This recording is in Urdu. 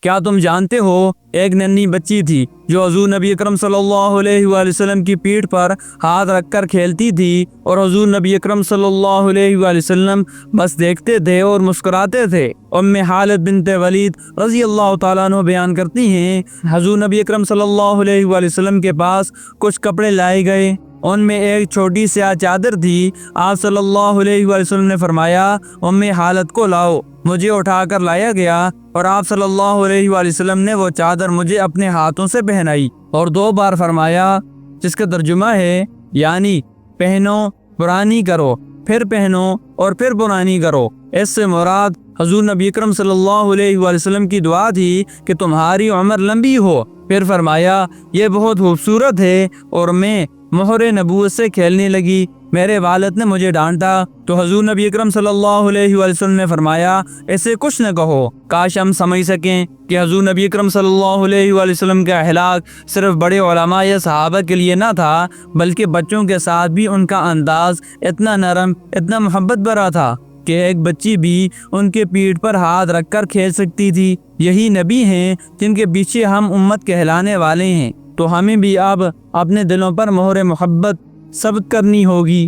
کیا تم جانتے ہو ایک ننھی بچی تھی جو حضور نبی اکرم صلی اللہ علیہ وآلہ وسلم کی پیٹھ پر ہاتھ رکھ کر کھیلتی تھی اور حضور نبی اکرم صلی اللہ علیہ وآلہ وسلم بس دیکھتے تھے اور مسکراتے تھے۔ ام خالد بنت ولید رضی اللہ تعالیٰ عنہ بیان کرتی ہیں، حضور نبی اکرم صلی اللہ علیہ وآلہ وسلم کے پاس کچھ کپڑے لائے گئے، ان میں ایک چھوٹی سیاہ چادر تھی۔ آپ صلی اللہ علیہ وآلہ وسلم نے فرمایا ام خالد کو لاؤ، مجھے اٹھا کر لایا گیا اور آپ صلی اللہ علیہ وآلہ وسلم نے وہ چادر مجھے اپنے ہاتھوں سے پہنائی اور 2 بار فرمایا، جس کا ترجمہ ہے یعنی پہنو پرانی کرو، پھر پہنو اور پھر پرانی کرو۔ اس سے مراد حضور نبی اکرم صلی اللہ علیہ وآلہ وسلم کی دعا تھی کہ تمہاری عمر لمبی ہو۔ پھر فرمایا یہ بہت خوبصورت ہے، اور میں مہر نبوت سے کھیلنے لگی۔ میرے والد نے مجھے ڈانٹا تو حضور نبی اکرم صلی اللہ علیہ وآلہ وسلم نے فرمایا اسے کچھ نہ کہو۔ کاش ہم سمجھ سکیں کہ حضور نبی اکرم صلی اللہ علیہ وآلہ وسلم کا اخلاق صرف بڑے علماء یا صحابہ کے لیے نہ تھا، بلکہ بچوں کے ساتھ بھی ان کا انداز اتنا نرم، اتنا محبت بھرا تھا کہ ایک بچی بھی ان کے پیٹھ پر ہاتھ رکھ کر کھیل سکتی تھی۔ یہی نبی ہیں جن کے پیچھے ہم امت کہلانے والے ہیں، تو ہمیں بھی اب اپنے دلوں پر مہر محبت ثبت کرنی ہوگی۔